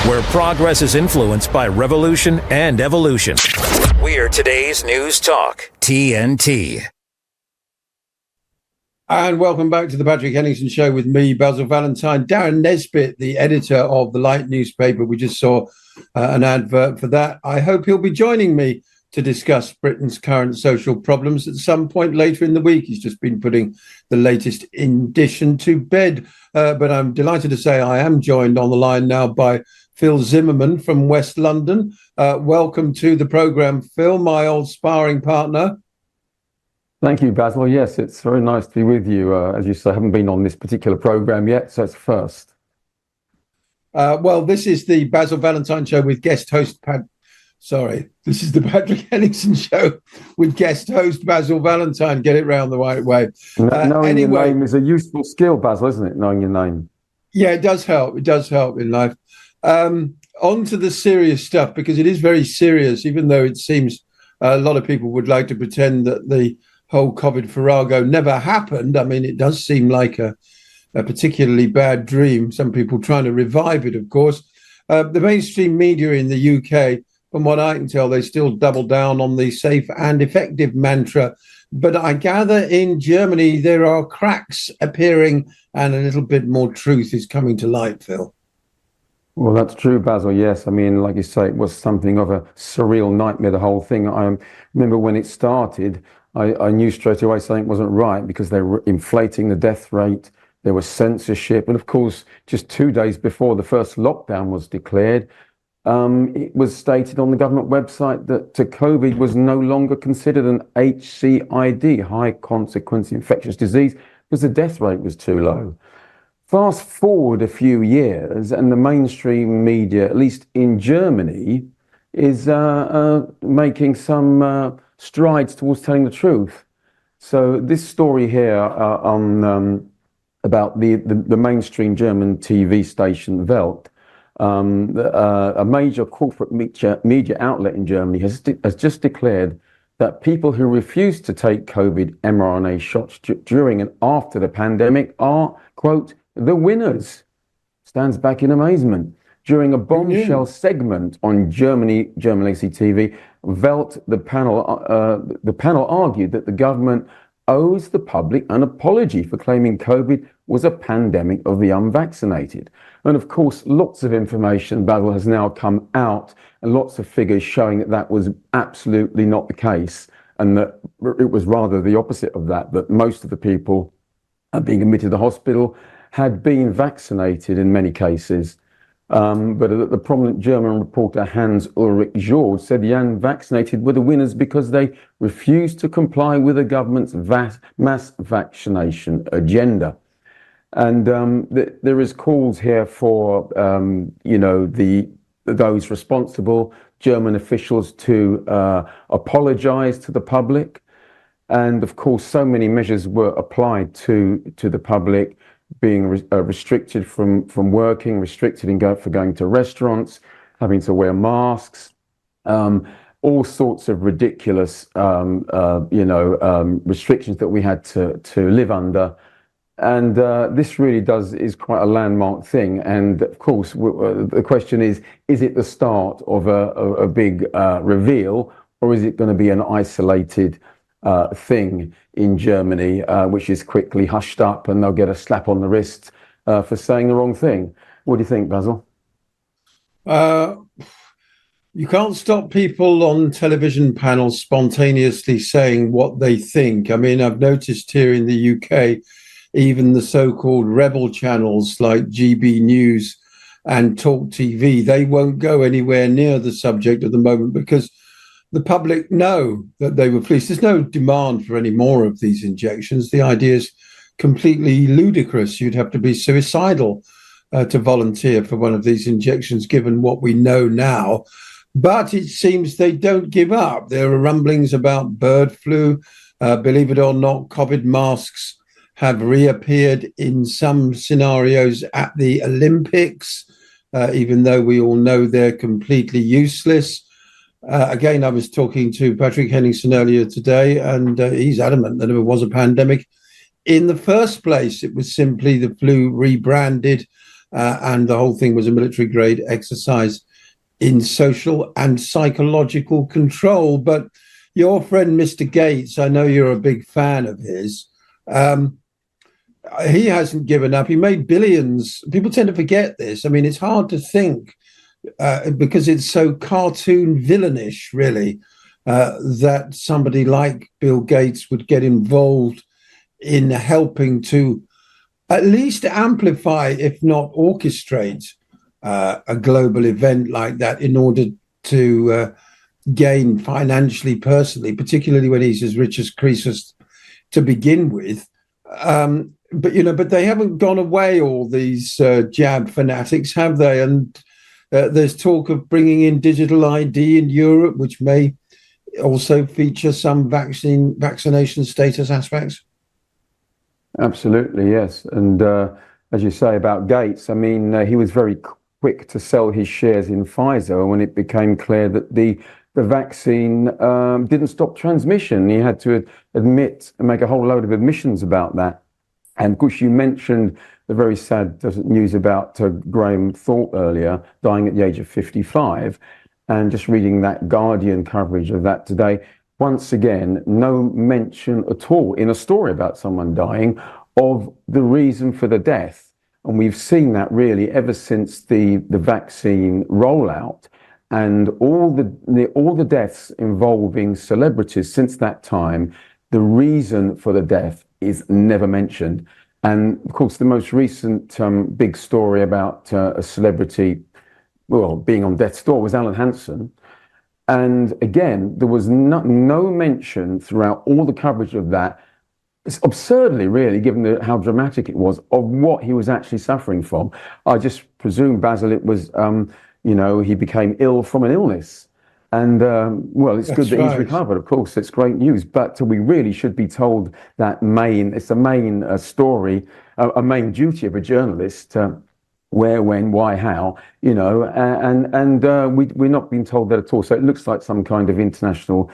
where progress is influenced by revolution and evolution. We're today's News Talk, TNT. And welcome back to the Patrick Henningsen Show with me, Basil Valentine. Darren Nesbitt, the editor of The Light newspaper. We just saw an advert for that. I hope he'll be joining me to discuss Britain's current social problems at some point later in the week. He's just been putting the latest edition to bed. But I'm delighted to say I am joined on the line now by Phil Zimmerman from West London. Welcome to the programme, Phil, my old sparring partner. Thank you, Basil. Yes, it's very nice to be with you. As you say, I haven't been on this particular programme yet, so it's first. Well, this is the Basil Valentine Show with guest host this is the Patrick Henningsen Show with guest host Basil Valentine. Get it round the right way. Knowing your name is a useful skill, Basil, isn't it? Knowing your name. Yeah, it does help. It does help in life. On to the serious stuff, because it is very serious, even though it seems a lot of people would like to pretend that the whole COVID farrago never happened. I mean, it does seem like a particularly bad dream. Some people trying to revive it, of course. The mainstream media in the UK, from what I can tell, they still double down on the safe and effective mantra. But I gather in Germany there are cracks appearing and a little bit more truth is coming to light, Phil. Well, that's true, Basil. Yes. I mean, like you say, it was something of a surreal nightmare, the whole thing. I remember when it started, I knew straight away something wasn't right because they were inflating the death rate. There was censorship. And of course, just 2 days before the first lockdown was declared, it was stated on the government website that COVID was no longer considered an HCID, high consequence infectious disease, because the death rate was too low. Fast forward a few years, and the mainstream media, at least in Germany, is making some strides towards telling the truth. So this story here about the mainstream German TV station Welt, a major corporate media outlet in Germany has just declared that people who refuse to take COVID mRNA shots during and after the pandemic are, quote, the winners. Stands back in amazement. During a bombshell segment on German AC TV, Welt, the panel argued that the government owes the public an apology for claiming COVID was a pandemic of the unvaccinated. And of course, lots of information, Basil, has now come out, and lots of figures showing that that was absolutely not the case, and that it was rather the opposite of that most of the people being admitted to the hospital had been vaccinated in many cases. But the prominent German reporter Hans-Ulrich George said the unvaccinated were the winners because they refused to comply with the government's mass vaccination agenda. And there is calls here for, those responsible German officials to apologize to the public. And of course, so many measures were applied to the public, being restricted from working, restricted for going to restaurants, having to wear masks, all sorts of ridiculous, restrictions that we had to live under. And this really is quite a landmark thing. And of course, the question is it the start of a big reveal, or is it going to be an isolated thing in Germany, which is quickly hushed up and they'll get a slap on the wrist for saying the wrong thing? What do you think, Basil? You can't stop people on television panels spontaneously saying what they think. I mean, I've noticed here in the UK, even the so-called rebel channels like GB News and Talk TV, they won't go anywhere near the subject at the moment because the public know that they were pleased. There's no demand for any more of these injections. The idea is completely ludicrous. You'd have to be suicidal to volunteer for one of these injections, given what we know now. But it seems they don't give up. There are rumblings about bird flu. Believe it or not, COVID masks have reappeared in some scenarios at the Olympics, even though we all know they're completely useless. Again, I was talking to Patrick Henningsen earlier today, and he's adamant that there was a pandemic in the first place. It was simply the flu rebranded and the whole thing was a military-grade exercise in social and psychological control. But your friend, Mr. Gates, I know you're a big fan of his. He hasn't given up. He made billions. People tend to forget this. I mean, it's hard to think because it's so cartoon villainish, really, that somebody like Bill Gates would get involved in helping to at least amplify, if not orchestrate, a global event like that in order to gain financially, personally, particularly when he's as rich as Croesus to begin with. But they haven't gone away, all these jab fanatics, have they? And there's talk of bringing in digital ID in Europe, which may also feature some vaccination status aspects. Absolutely, yes. And as you say about Gates, I mean, he was very quick to sell his shares in Pfizer when it became clear that the vaccine didn't stop transmission. He had to admit and make a whole load of admissions about that. And of course, you mentioned the very sad news about Graham Thorpe earlier, dying at the age of 55. And just reading that Guardian coverage of that today, once again, no mention at all in a story about someone dying of the reason for the death. And we've seen that really ever since the vaccine rollout, and all the deaths involving celebrities since that time, the reason for the death is never mentioned. And of course, the most recent big story about a celebrity, well, being on death's door was Alan Hansen. And again, there was no mention throughout all the coverage of that. It's absurdly, really, given how dramatic it was, of what he was actually suffering from. I just presume, Basil, it was, he became ill from an illness. And, it's good that he's recovered, of course, it's great news. But we really should be told that it's a main story, a main duty of a journalist, where, when, why, how, we're not being told that at all. So it looks like some kind of international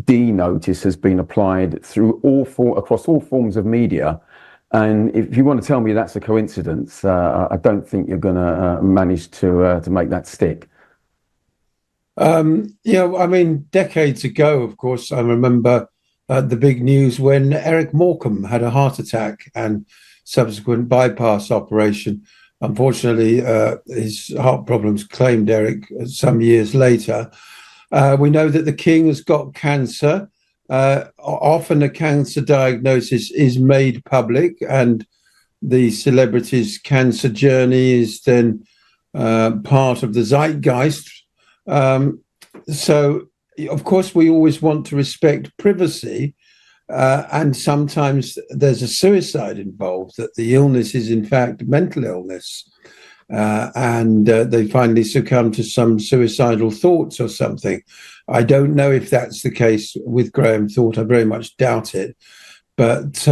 D notice has been applied through across all forms of media. And if you want to tell me that's a coincidence, I don't think you're going to manage to make that stick. Decades ago, of course, I remember the big news when Eric Morecambe had a heart attack and subsequent bypass operation. Unfortunately, his heart problems claimed Eric some years later. We know that the King has got cancer. Often a cancer diagnosis is made public, and the celebrity's cancer journey is then part of the zeitgeist. So, of course, we always want to respect privacy, and sometimes there's a suicide involved, that the illness is in fact mental illness, and they finally succumb to some suicidal thoughts or something. I don't know if that's the case with Graham Thorpe. I very much doubt it. But,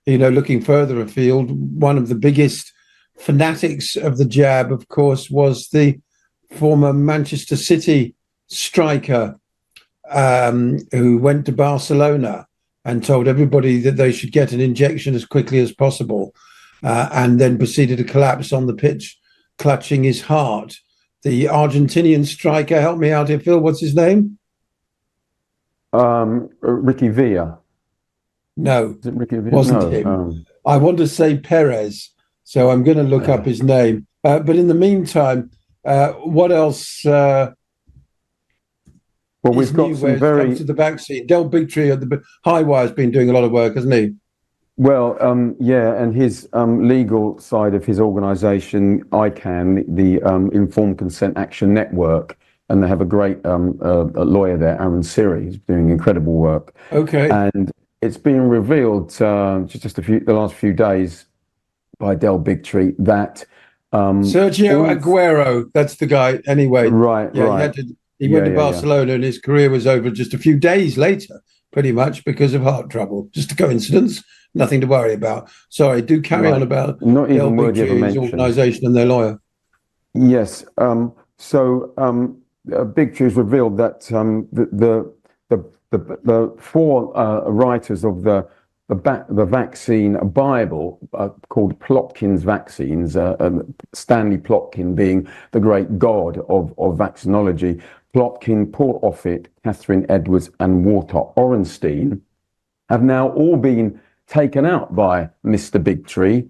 looking further afield, one of the biggest fanatics of the jab, of course, was the former Manchester City striker who went to Barcelona and told everybody that they should get an injection as quickly as possible, and then proceeded to collapse on the pitch, clutching his heart. The Argentinian striker, help me out here, Phil, what's his name? Ricky Villa. No, is it Ricky Villa? Wasn't him. I want to say Perez, so I'm going to look up his name. But in the meantime, what else? We've got some very to the vaccine. Del Bigtree at the Highwire has been doing a lot of work, hasn't he? Well, and his legal side of his organisation, ICANN, the Informed Consent Action Network, and they have a great lawyer there, Aaron Siri, who's doing incredible work. Okay. And it's been revealed the last few days by Del Bigtree that Sergio Aguero, that's the guy. Anyway, right. He went to Barcelona, and his career was over just a few days later, pretty much because of heart trouble. Just a coincidence, nothing to worry about. Sorry, do carry on about not even worthy of a mention. Organisation and their lawyer. Yes. Bigtree has revealed that the four writers of the the vaccine Bible called Plotkin Vaccines, Stanley Plotkin being the great god of vaccinology. Plotkin, Paul Offit, Catherine Edwards, and Walter Orenstein have now all been taken out by Mr. Bigtree,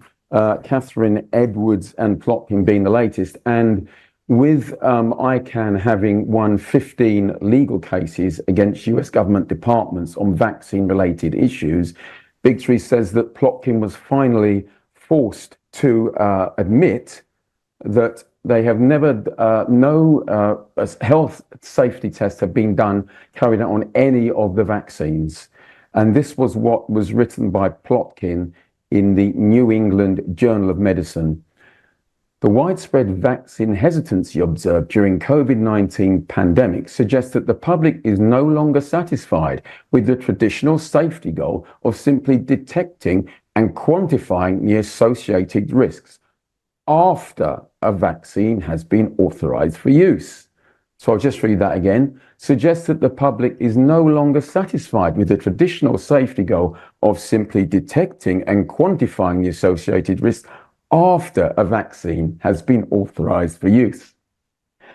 Catherine Edwards and Plotkin being the latest. And with ICANN having won 15 legal cases against US government departments on vaccine-related issues, Bigtree says that Plotkin was finally forced to admit that they have never, no health safety tests have been carried out on any of the vaccines. And this was what was written by Plotkin in the New England Journal of Medicine. The widespread vaccine hesitancy observed during COVID-19 pandemic suggests that the public is no longer satisfied with the traditional safety goal of simply detecting and quantifying the associated risks after a vaccine has been authorized for use. So I'll just read that again. Suggests that the public is no longer satisfied with the traditional safety goal of simply detecting and quantifying the associated risks after a vaccine has been authorized for use.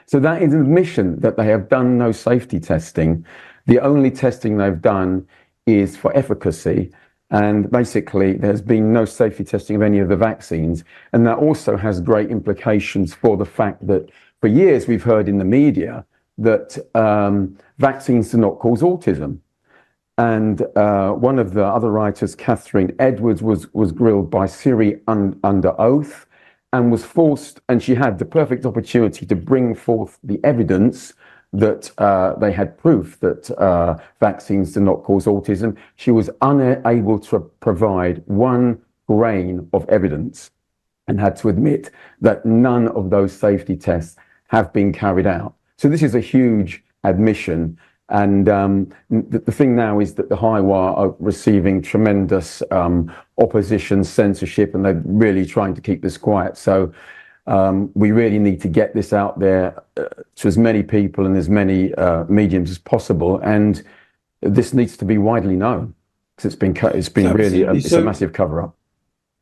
So that is an admission that they have done no safety testing. The only testing they've done is for efficacy. And basically, there's been no safety testing of any of the vaccines. And that also has great implications for the fact that for years we've heard in the media that vaccines do not cause autism. And one of the other writers, Catherine Edwards, was grilled by Siri under oath and was forced, and she had the perfect opportunity to bring forth the evidence that they had proof that vaccines do not cause autism. She was unable to provide one grain of evidence and had to admit that none of those safety tests have been carried out. So this is a huge admission. And the thing now is that the high wire are receiving tremendous opposition, censorship, and they're really trying to keep this quiet. So we really need to get this out there to as many people and as many mediums as possible. And this needs to be widely known because it's been really it's a massive cover-up.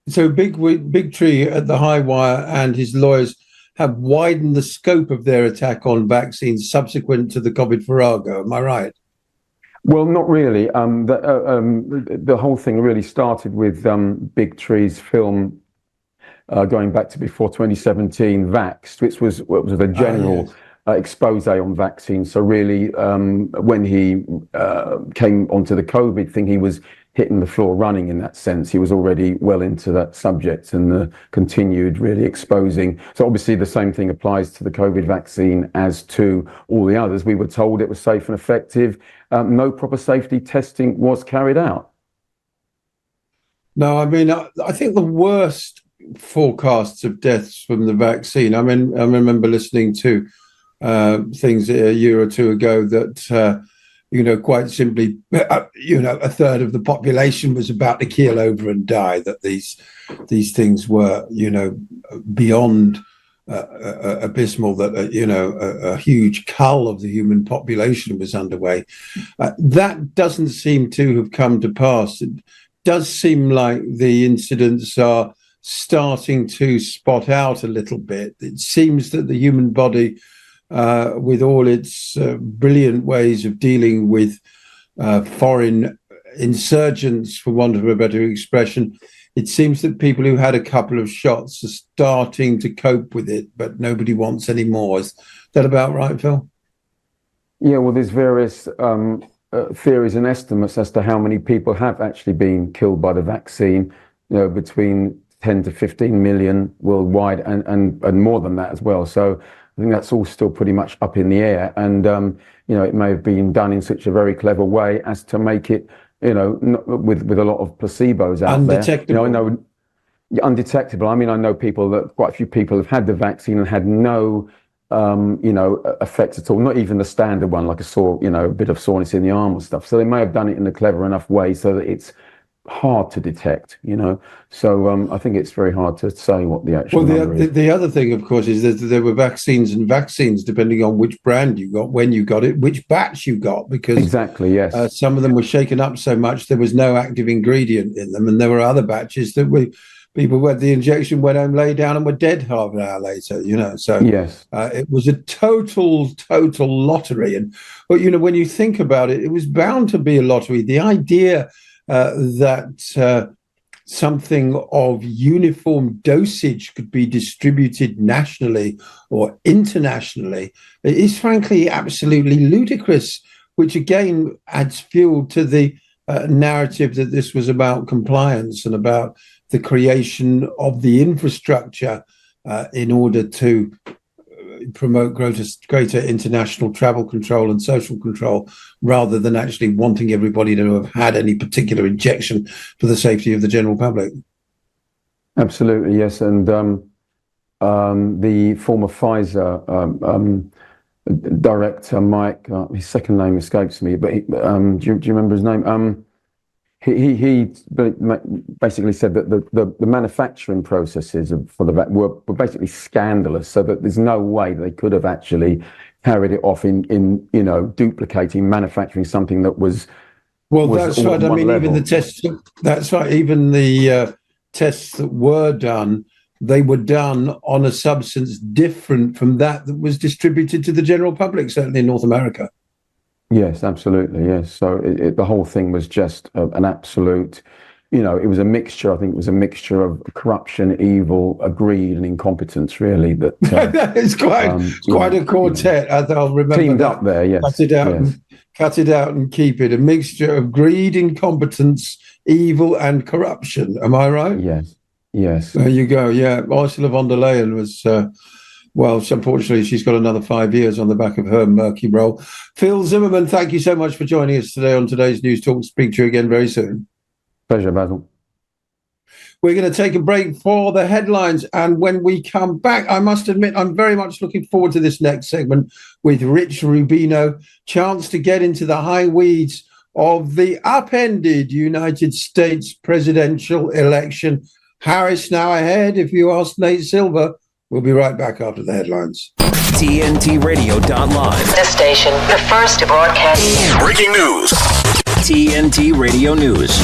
So Bigtree at the high wire and his lawyers have widened the scope of their attack on vaccines subsequent to the COVID farrago. Am I right? Well, not really. The whole thing really started with Bigtree's film going back to before 2017, Vaxxed, which was a general expose on vaccines. So really, when he came onto the COVID thing, he was hitting the floor running in that sense. He was already well into that subject and continued really exposing. So obviously the same thing applies to the COVID vaccine as to all the others. We were told it was safe and effective. No proper safety testing was carried out. No, I mean, I think the worst forecasts of deaths from the vaccine, I mean, I remember listening to things a year or two ago that quite simply, a third of the population was about to keel over and die, that these things were, beyond abysmal, that, a huge cull of the human population was underway. That doesn't seem to have come to pass. It does seem like the incidents are starting to spot out a little bit. It seems that the human body, with all its brilliant ways of dealing with foreign insurgents, for want of a better expression, it seems that people who had a couple of shots are starting to cope with it, but nobody wants any more. Is that about right, Phil? Yeah, well, there's various theories and estimates as to how many people have actually been killed by the vaccine, between 10 to 15 million worldwide and more than that as well. So I think that's all still pretty much up in the air. And, it may have been done in such a very clever way as to make it, with a lot of placebos out undetectable. there. Undetectable. I mean, I know quite a few people have had the vaccine and had no, effects at all. Not even the standard one, like a bit of soreness in the arm or stuff. So they may have done it in a clever enough way so that it's hard to detect, So I think it's very hard to say what the actual number is. The other thing, of course, is that there were vaccines and vaccines depending on which brand you got, when you got it, which batch you got, because exactly, yes, some of them were shaken up so much there was no active ingredient in them, and there were other batches that people had the injection, went home, lay down, and were dead half an hour later. So yes, it was a total lottery. And but when you think about it, it was bound to be a lottery. The idea that something of uniform dosage could be distributed nationally or internationally is frankly absolutely ludicrous, which again adds fuel to the narrative that this was about compliance and about the creation of the infrastructure in order to promote greater international travel control and social control, rather than actually wanting everybody to have had any particular injection for the safety of the general public. Absolutely, yes. And the former Pfizer director, Mike, his second name escapes me, but do you remember his name? He basically said that the manufacturing processes for the were basically scandalous, so that there's no way they could have actually carried it off in duplicating manufacturing something that was. Well, that's right. I mean, level. Even the tests. That's right. Even the tests that were done, they were done on a substance different from that was distributed to the general public, certainly in North America. Yes, absolutely. Yes. So the whole thing was just an absolute, it was a mixture. I think it was a mixture of corruption, evil, greed, and incompetence, really. That it's quite a quartet. I'll remember teamed that. Up there. Yes. Cut it out and keep it. A mixture of greed, incompetence, evil, and corruption. Am I right? Yes. Yes. There you go. Yeah. Ursula von der Leyen was. Well, unfortunately, she's got another 5 years on the back of her murky role. Phil Zimmerman, thank you so much for joining us today on today's News Talk. Speak to you again very soon. Pleasure, Basil. We're going to take a break for the headlines. And when we come back, I must admit, I'm very much looking forward to this next segment with Rich Rubino. Chance to get into the high weeds of the upended United States presidential election. Harris now ahead, if you ask Nate Silver. We'll be right back after the headlines. TNT Radio.live. This station, the first to broadcast. Breaking news. TNT Radio News.